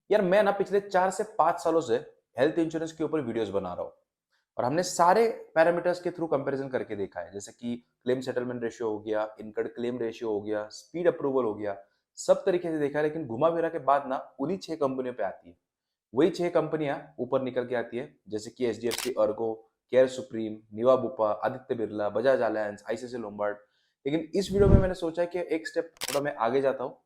यार मैं ना पिछले 4 से 5 सालों से हेल्थ इंश्योरेंस के ऊपर वीडियोस बना रहा हूँ और हमने सारे पैरामीटर्स के थ्रू कंपैरिजन करके देखा है, जैसे कि क्लेम सेटलमेंट रेशियो हो गया, इनकड क्लेम रेशियो हो गया, स्पीड अप्रूवल हो गया, सब तरीके से देखा है। लेकिन घुमा फिरा के बाद ना उन्हीं 6 कंपनियों पे आती है। वही 6 कंपनियां ऊपर निकल के आती है, जैसे कि HDFC Ergo, care supreme, Niva Bupa, Aditya Birla, Bajaj Allianz, ICICI Lombard. लेकिन इस वीडियो में मैंने सोचा है कि एक स्टेप थोड़ा मैं आगे जाता हूँ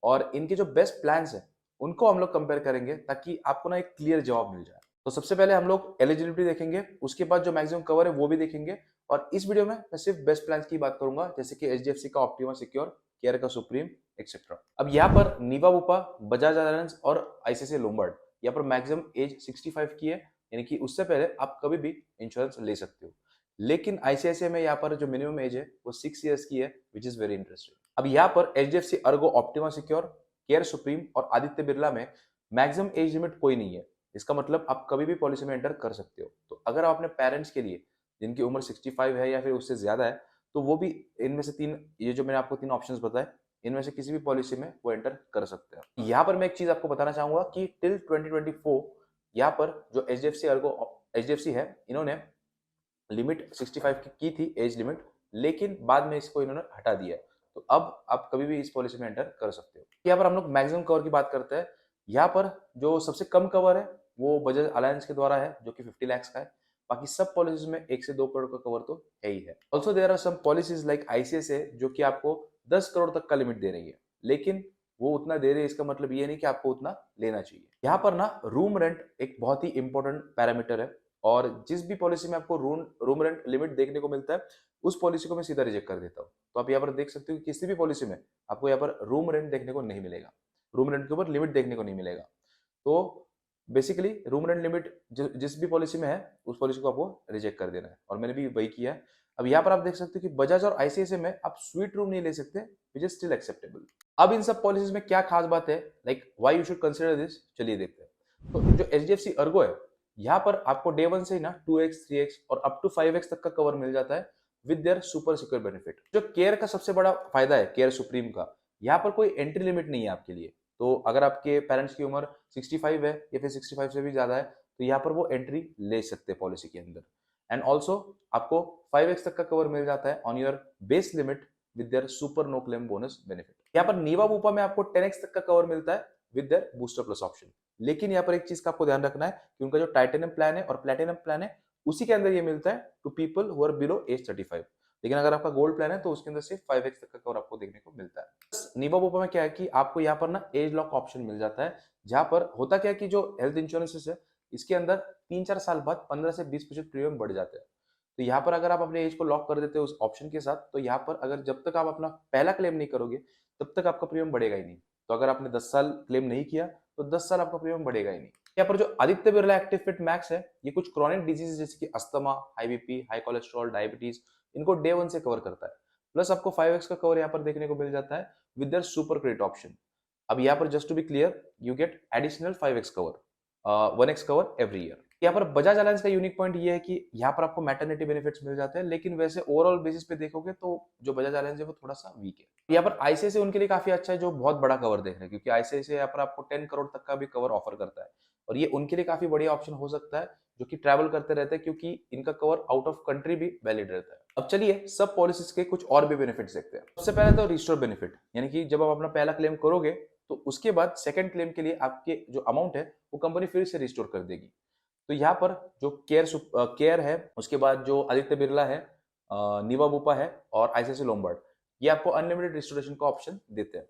और इनके जो बेस्ट प्लान्स हैं उनको हम लोग कंपेयर करेंगे, ताकि आपको ना एक क्लियर जवाब मिल जाए। तो सबसे पहले हम लोग एलिजिबिलिटी देखेंगे, उसके बाद जो मैक्सिमम कवर है वो भी देखेंगे। और इस वीडियो में मैं सिर्फ बेस्ट प्लान्स की बात करूंगा, जैसे कि एचडीएफसी का ऑप्टिमा सिक्योर, केयर का सुप्रीम, एक्सेट्रा। अब यहाँ पर नीवा बुपा, बजाज अलायंस और आईसीआईसीआई लोम्बार्ड, यहाँ पर मैक्सिमम एज 65 की है, यानी कि उससे पहले आप कभी भी इंश्योरेंस ले सकते हो। लेकिन आईसीआईसीआई में यहाँ पर जो मिनिमम एज है वो 6 ईयर्स की है, विच इज वेरी इंटरेस्टिंग। अब यहाँ पर HDFC Ergo, optima secure, care supreme और आदित्य बिरला में मैक्सिमम एज लिमिट कोई नहीं है। इसका मतलब आप कभी भी पॉलिसी में एंटर कर सकते हो। तो अगर आप अपने पेरेंट्स के लिए, जिनकी उम्र 65 है या फिर उससे ज्यादा है, तो वो भी इनमें से तीन, ये जो मैंने आपको तीन ऑप्शंस बताए, इनमें से किसी भी पॉलिसी में वो एंटर कर सकते हैं। यहाँ पर मैं एक चीज आपको बताना चाहूंगा कि टिल 2024 यहाँ पर जो एचडीएफसी अर्गो, एचडीएफसी है, इन्होंने लिमिट 65 की थी एज लिमिट, लेकिन बाद में इसको इन्होंने हटा दिया है। तो अब आप कभी भी इस पॉलिसी में एंटर कर सकते हो। यहाँ पर हम लोग मैक्सिमम कवर की बात करते हैं। यहाँ पर जो सबसे कम कवर है वो बजाज अलायंस के द्वारा है, जो कि 50 लाख का है। बाकी सब पॉलिसीज में 1 से 2 करोड़ का कवर तो है ही है। Also there are some policies like ICICI जो कि आपको 10 करोड़ तक का लिमिट दे रही है, लेकिन वो उतना दे रही है इसका मतलब ये नहीं कि आपको उतना लेना चाहिए। यहाँ पर ना रूम रेंट एक बहुत ही इंपॉर्टेंट पैरामीटर है, और जिस भी पॉलिसी में आपको रूम रूम रेंट लिमिट देखने को मिलता है, उस पॉलिसी को मैं सीधा रिजेक्ट कर देता हूँ। तो आप यहाँ पर देख सकते हो कि किसी भी पॉलिसी में आपको यहाँ पर रूम रेंट देखने को नहीं मिलेगा, रूम रेंट के ऊपर लिमिट देखने को नहीं मिलेगा। तो बेसिकली रूम रेंट लिमिट जिस भी पॉलिसी में है, उस पॉलिसी को आपको रिजेक्ट कर देना है, और मैंने भी वही किया है। अब यहाँ पर आप देख सकते हो कि बजाज और आईसीआईसीआई में आप स्वीट रूम नहीं ले सकते, विच इज स्टिल एक्सेप्टेबल। अब इन सब पॉलिसीज में क्या खास बात है, like why you should consider this, चलिए देखते हैं। तो जो एचडीएफसी अर्गो है, यहाँ पर आपको डे वन से ही ना 2x 3x और अप टू 5x तक का कवर मिल जाता है with their super secure benefit. जो केयर का सबसे बड़ा फायदा है, केयर सुप्रीम का, यहाँ पर कोई एंट्री लिमिट नहीं है आपके लिए। तो अगर आपके पेरेंट्स की उम्र 65 है या फिर 65 से भी ज्यादा है, तो यहाँ पर वो एंट्री ले सकते हैं पॉलिसी के अंदर। एंड ऑल्सो आपको 5x तक का कवर मिल जाता है on your base limit with their super no claim bonus benefit. यहाँ पर नीवा बूपा में आपको 10x तक का कवर मिलता है with there booster plus option. लेकिन यहाँ पर एक चीज का आपको ध्यान रखना है कि उनका जो टाइटेनियम प्लान है और प्लेटिनम प्लान है, उसी के अंदर ये मिलता है to people who are below age 35। लेकिन अगर आपका गोल्ड प्लान है तो उसके अंदर सिर्फ 5x तक का कवर आपको देखने को मिलता है। नीवा बोपा में क्या है कि आपको यहाँ पर ना एज लॉक ऑप्शन मिल जाता है, जहां पर होता क्या है कि जो हेल्थ इंश्योरेंसेस है, इसके अंदर 3-4 साल बाद 15 से 20% प्रीमियम बढ़ जाते हैं। तो यहाँ पर अगर आप अपने एज को लॉक कर देते हो उस ऑप्शन के साथ, तो यहाँ पर अगर जब तक आप अपना पहला क्लेम नहीं करोगे, तब तक आपका प्रीमियम बढ़ेगा ही नहीं। तो अगर आपने 10 साल क्लेम नहीं किया तो 10 साल आपका प्रीमियम बढ़ेगा ही नहीं। यहाँ पर जो Aditya Birla active fit max है, ये कुछ क्रॉनिक डिजीज जैसे कि asthma, high BP, high cholesterol, diabetes, इनको डे वन से कवर करता है। प्लस आपको 5x का कवर यहाँ पर देखने को मिल जाता है with their super credit option. अब यहाँ पर just to be clear, you get additional 5x cover, 1x cover every year. यहाँ पर बजाज अलायंस का यूनिक पॉइंट ये है कि यहाँ पर आपको मैटरनिटी बेनिफिट्स मिल जाते हैं, लेकिन वैसे ओवरऑल बेसिस पे देखोगे तो जो बजाज अलायंस है वो थोड़ा सा वीक है। यहाँ पर आईसीआईसीआई उनके लिए काफी अच्छा है, जो बहुत बड़ा कवर देख रहे हैं, क्योंकि आईसीआईसीआई यहाँ पर आपको 10 करोड़ तक का भी कवर ऑफर करता है, और ये उनके लिए काफी बढ़िया ऑप्शन हो सकता है, जो कि ट्रैवल करते रहते हैं, क्योंकि इनका कवर आउट ऑफ कंट्री भी वैलिड रहता है। अब चलिए सब पॉलिसीज के कुछ और भी बेनिफिट्स देखते हैं। सबसे पहले तो रिस्टोर बेनिफिट, यानी कि जब आप अपना पहला क्लेम करोगे तो उसके बाद सेकंड क्लेम के लिए आपके जो अमाउंट है वो कंपनी फिर से रिस्टोर कर देगी। तो यहाँ पर जो केयर है, उसके बाद जो आदित्य बिरला है, निवा बुपा है और आईसीआईसीआई लोम्बार्ड, ये आपको अनलिमिटेड रिस्टोरेशन का ऑप्शन देते हैं।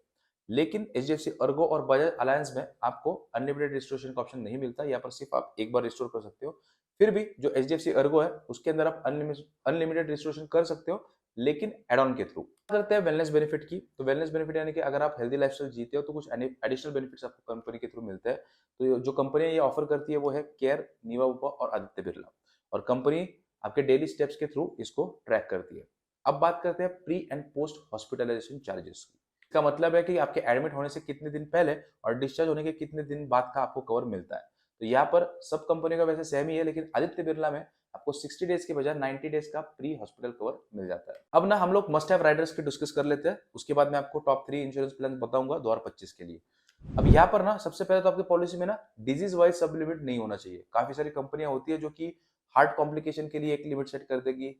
लेकिन एचडीएफसी अर्गो और बजाज अलायंस में आपको अनलिमिटेड रिस्टोरेशन का ऑप्शन नहीं मिलता। यहाँ पर सिर्फ आप एक बार रिस्टोर कर सकते हो। फिर भी जो एचडीएफसी अर्गो है उसके अंदर आप अनलिमिटेड रिस्टोरेशन कर सकते हो, लेकिन एड ऑन के थ्रू। करते हैं वेलनेस बेनिफिट की। तो वेलनेस बेनिफिट यानी कि अगर आप हेल्दी लाइफस्टाइल जीते हो तो कुछ एडिशनल बेनिफिट्स आपको कंपनी के थ्रू मिलते हैं। तो जो कंपनी ये ऑफर करती है वो है केयर, नीवा बुपा और आदित्य बिरला, और कंपनी आपके डेली स्टेप्स के थ्रू इसको ट्रैक करती है। अब बात करते हैं pre and post hospitalization charges की। इसका मतलब है कि आपके एडमिट होने से कितने दिन पहले और डिस्चार्ज होने के कितने दिन बाद का आपको कवर मिलता है। तो यहाँ पर सब कंपनी का वैसे सेम ही है, लेकिन आदित्य बिरला में आपको 60 डेज के बजाय 90 डेज का प्री हॉस्पिटल कवर मिल जाता है। अब ना हम लोग मस्ट हैव राइडर्स की डिस्कस कर लेते हैं, उसके बाद मैं आपको टॉप 3 इंश्योरेंस प्लान बताऊंगा 2025 के लिए। अब यहाँ पर ना सबसे पहले तो आपकी पॉलिसी में ना डिजीज वाइज सब लिमिट नहीं होना चाहिए। काफी सारी कंपनियां होती है जो कि हार्ट कॉम्प्लिकेशन के लिए एक लिमिट सेट कर देगी,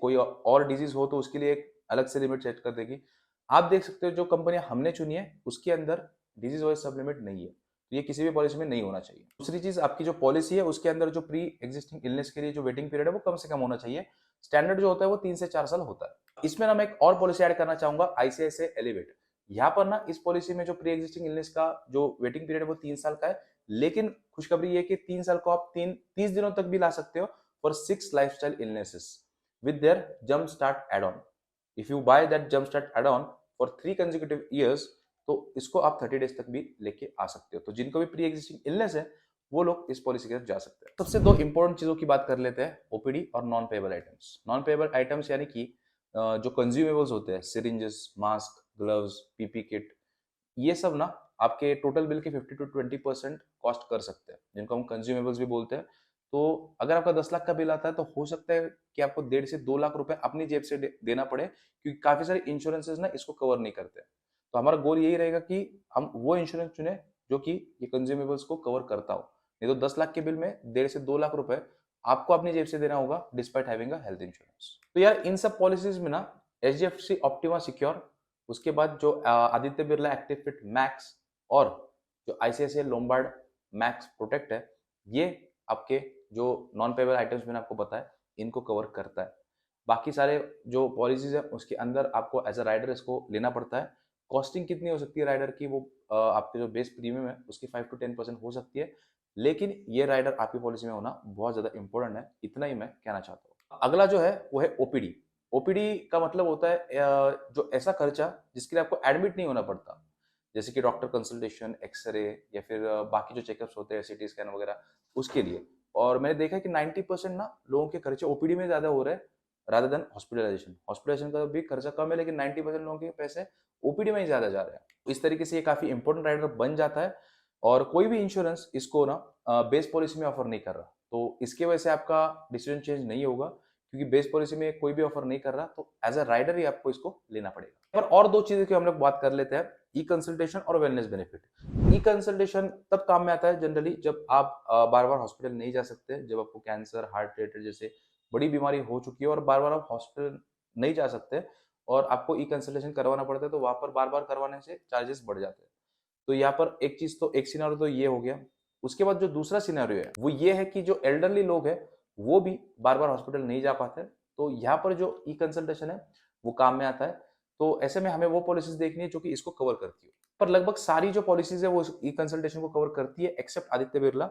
कोई और डिजीज हो तो उसके लिए एक अलग से लिमिट सेट कर देगी। आप देख सकते हो जो कंपनियां हमने चुनी है उसके अंदर डिजीज वाइज सब लिमिट नहीं है, तो ये किसी भी पॉलिसी में नहीं होना चाहिए। दूसरी चीज, आपकी जो पॉलिसी है उसके अंदर जो प्री एग्जिस्टिंग इलनेस के लिए जो वेटिंग पीरियड है वो कम से कम होना चाहिए। स्टैंडर्ड जो होता है वो 3 से 4 साल होता है। इसमें ना मैं एक और पॉलिसी ऐड करना चाहूंगा, आईसीआईसीआई एलिवेट। यहाँ पर ना इस पॉलिसी में जो प्री एग्जिस्टिंग इलनेस का जो वेटिंग पीरियड है वो 3 साल का है, लेकिन खुशखबरी ये कि 3 साल को आप 30 दिनों तक भी ला सकते हो for 6 lifestyle illnesses with their jump start add-on. If you buy that jump start add-on for 3 consecutive years, तो इसको आप 30 डेज तक भी लेके आ सकते हो। तो जिनको भी प्री एग्जिस्टिंग इलनेस है वो लोग इस पॉलिसी के तहत जा सकते हैं। सबसे दो इंपॉर्टेंट चीजों की बात कर लेते हैं, ओपीडी और non payable items. Non payable items यानी कि जो कंज्यूमेबल्स होते हैं, syringes, mask, gloves, PP kit, ये सब ना आपके टोटल बिल के 50 to 20% कॉस्ट कर सकते हैं, जिनको हम कंज्यूमेबल्स भी बोलते हैं। तो अगर आपका 10 लाख का बिल आता है तो हो सकता है कि आपको 1.5 से 2 लाख रुपए अपनी जेब से देना पड़े, क्योंकि काफी सारे इंश्योरेंसेस ना इसको कवर नहीं करते। तो हमारा गोल यही रहेगा कि हम वो इंश्योरेंस चुने जो कि ये कंज्यूमेबल्स को कवर करता हो। नहीं तो 10 लाख के बिल में 1.5 से 2 लाख रुपए आपको अपनी जेब से देना होगा despite having a health insurance. तो यार इन सब पॉलिसीज में ना एचडीएफसी ऑप्टिमा सिक्योर, उसके बाद जो Aditya Birla active fit max और जो आईसीआईसीआई लोम्बार्ड मैक्स प्रोटेक्ट है, ये आपके जो नॉन पेबल आइटम्स मैंने आपको बताया इनको कवर करता है। बाकी सारे जो पॉलिसीज है उसके अंदर आपको एज अ राइडर इसको लेना पड़ता है। कॉस्टिंग कितनी हो सकती है राइडर की, वो आपके जो बेस प्रीमियम है उसकी 5 to 10% हो सकती है, लेकिन ये राइडर आपकी पॉलिसी में होना बहुत ज्यादा इंपॉर्टेंट है, इतना ही मैं कहना चाहता हूँ। अगला जो है वो है ओपीडी। ओपीडी का मतलब होता है जो ऐसा खर्चा जिसके लिए आपको एडमिट नहीं होना पड़ता, जैसे कि डॉक्टर कंसल्टेशन, एक्सरे या फिर बाकी जो चेकअप्स होते हैं, सीटी स्कैन वगैरह, उसके लिए। और मैंने देखा है कि 90% ना लोगों के खर्चे ओपीडी में ज्यादा हो रहे हैं रादर देन हॉस्पिटलाइजेशन। हॉस्पिटलाइजेशन का भी खर्चा कम है, लेकिन 90% लोगों के पैसे ओपीडी में ही ज्यादा जा रहे हैं। इस तरीके से ये काफी इंपॉर्टेंट राइडर बन जाता है, और कोई भी इंश्योरेंस इसको ना बेस पॉलिसी में ऑफर नहीं कर रहा, तो इसकी वजह से आपका डिसीजन चेंज नहीं होगा, क्योंकि बेस पॉलिसी में कोई भी ऑफर नहीं कर रहा, तो एज अ राइडर ही आपको इसको लेना पड़ेगा। और दो चीजें की हम लोग बात कर लेते हैं, ई कंसल्टेशन और वेलनेस बेनिफिट। ई कंसल्टेशन तब काम में आता है जनरली जब आप बार बार हॉस्पिटल नहीं जा सकते, जब आपको कैंसर, हार्ट रिलेटेड जैसे बड़ी बीमारी हो चुकी है और बार बार आप हॉस्पिटल नहीं जा सकते और आपको ई कंसल्टेशन करवाना पड़ता है, तो वहां पर बार बार करवाने से चार्जेस बढ़ जाते हैं। तो यहाँ पर एक चीज तो एक सिनेरियो तो ये हो गया। उसके बाद जो दूसरा सिनेरियो है वो ये है कि जो एल्डरली लोग हैं वो भी बार बार हॉस्पिटल नहीं जा पाते, तो यहाँ पर जो ई कंसल्टेशन है वो काम में आता है। तो ऐसे में हमें वो पॉलिसीज देखनी है जो कि इसको कवर करती है, पर लगभग सारी जो पॉलिसीज है वो ई कंसल्टेशन को कवर करती है except Aditya Birla.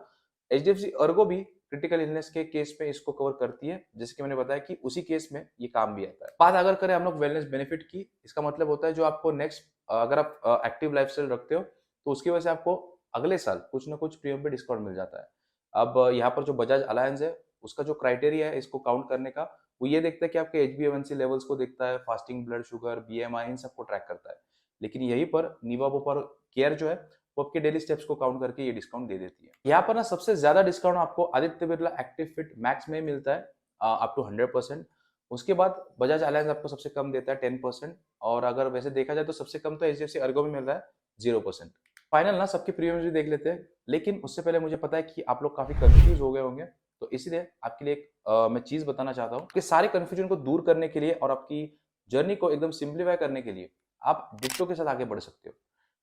HDFC ergo भी क्रिटिकल इलनेस के केस में इसको कवर करती है, जैसे कि मैंने बताया कि उसी केस में ये काम भी आता है। बात अगर करें हम लोग वेलनेस बेनिफिट की, इसका मतलब होता है जो आपको नेक्स्ट, अगर आप एक्टिव लाइफस्टाइल रखते हो तो उसकी वजह से आपको अगले साल कुछ ना कुछ प्रीमियम पे डिस्काउंट मिल जाता है। अब यहाँ पर जो बजाज अलायंस है उसका जो क्राइटेरिया है इसको काउंट करने का, वो ये देखता है कि आपके HbA1c लेवल्स को देखता है, फास्टिंग ब्लड शुगर, बीएमआई, इन सबको ट्रैक करता है। लेकिन यहीं पर निवाबो पर केयर जो है वो आपके डेली स्टेप्स को काउंट करके ये डिस्काउंट दे देती है। यहाँ पर ना सबसे ज्यादा डिस्काउंट आपको Aditya Birla active fit max में मिलता है अप टू 100%। उसके बाद बजाज अलायंस आपको सबसे कम देता है 10%, और अगर वैसे देखा जाए तो सबसे कम तो एचडीएफसी अर्गो में मिल रहा है 0%। फाइनल ना सबके प्रीमियम्स भी देख लेते हैं, लेकिन उससे पहले मुझे पता है कि आप लोग काफी कंफ्यूज हो गए होंगे, तो इसलिए आपके लिए एक मैं चीज बताना चाहता हूँ कि सारे कंफ्यूजन को दूर करने के लिए और आपकी जर्नी को एकदम सिंप्लीफाई करने के लिए आप डिट्टो के साथ आगे बढ़ सकते हो।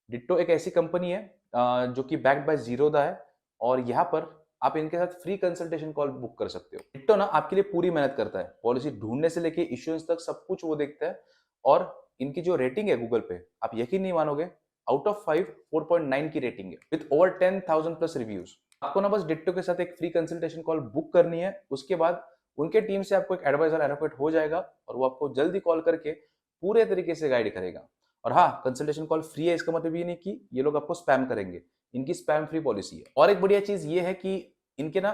डिट्टो एक ऐसी कंपनी है जो कि बैक्ड बाय जीरोदा है, और यहाँ पर आप इनके साथ फ्री कंसल्टेशन कॉल बुक कर सकते हो। डिट्टो ना आपके लिए पूरी मेहनत करता है, पॉलिसी ढूंढने से लेके इश्यूएंस तक सब कुछ वो देखता है। और इनकी जो रेटिंग है गूगल पे, आप यकीन नहीं मानोगे, आउट ऑफ 5 4.9 की रेटिंग है विद ओवर 10,000 प्लस रिव्यूज। आपको ना बस डिट्टो के साथ एक फ्री कंसल्टेशन कॉल बुक करनी है, उसके बाद उनके टीम से आपको एक एडवाइजर एलोकेट हो जाएगा और वो आपको जल्दी कॉल करके पूरे तरीके से गाइड करेगा। और हाँ, कंसल्टेशन कॉल फ्री है, इसका मतलब ये नहीं कि ये लोग आपको स्पैम करेंगे, इनकी स्पैम फ्री पॉलिसी है। और एक बढ़िया चीज ये है कि इनके ना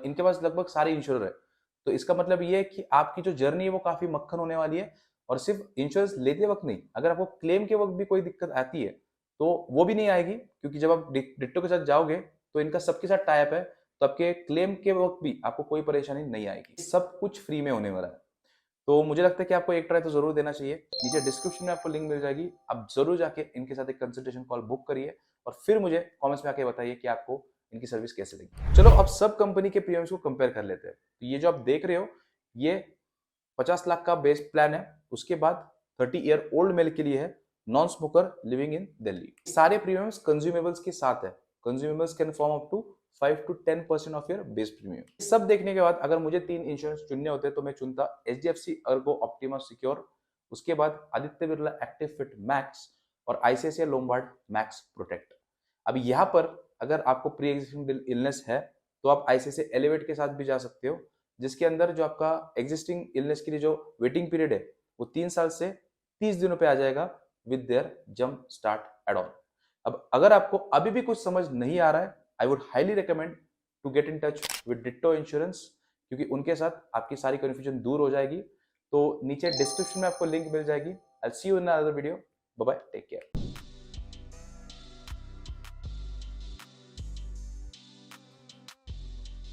इनके पास लगभग सारे इंश्योर है, तो इसका मतलब ये है कि आपकी जो जर्नी है वो काफी मक्खन होने वाली है। और सिर्फ इंश्योरेंस लेते वक्त नहीं, अगर आपको क्लेम के वक्त भी कोई दिक्कत आती है तो वो भी नहीं आएगी, क्योंकि जब आप डिट्टो के साथ जाओगे तो इनका सबके साथ टाइप है, तो आपके क्लेम के वक्त भी आपको कोई परेशानी नहीं आएगी, सब कुछ फ्री में होने वाला है। तो मुझे लगता है कि आपको एक ट्राई तो जरूर देना चाहिए। नीचे डिस्क्रिप्शन में आपको लिंक मिल जाएगी, आप जरूर जाके इनके साथ एक कंसल्टेशन कॉल बुक करिए और फिर मुझे कमेंट्स में आके बताइए कि आपको इनकी सर्विस कैसे लगी। चलो अब सब कंपनी के प्रीमियम्स को कंपेयर कर लेते हैं। तो ये जो आप देख रहे हो ये 50 लाख का बेस प्लान है। उसके बाद 30 ईयर ओल्ड मेल के लिए है, non smoker living in Delhi. सारे प्रीमियम्स कंज्यूमेबल्स के साथ है। Consumables can form up to 5 to 10% of your base premium. सब देखने के बाद अगर मुझे 3 इंश्योरेंस चुनने होते तो मैं चुनता HDFC अर्गो ऑप्टिमा सिक्योर, उसके बाद Aditya Birla active fit max और ICICI लोम्बार्ड मैक्स प्रोटेक्ट। अब यहाँ पर अगर आपको प्री एग्जिस्टिंग इलनेस है तो आप ICICI एलिवेट के साथ भी जा सकते हो, जिसके अंदर जो आपका एग्जिस्टिंग इलनेस के लिए जो वेटिंग पीरियड है वो 3 साल से 30 दिनों पे आ जाएगा with their jump start add on. अब अगर आपको अभी भी कुछ समझ नहीं आ रहा है, I would highly recommend to get in touch with ditto insurance, क्योंकि उनके साथ आपकी सारी कंफ्यूजन दूर हो जाएगी। तो नीचे डिस्क्रिप्शन में आपको लिंक मिल जाएगी। I see you in another video. Bye bye, take care.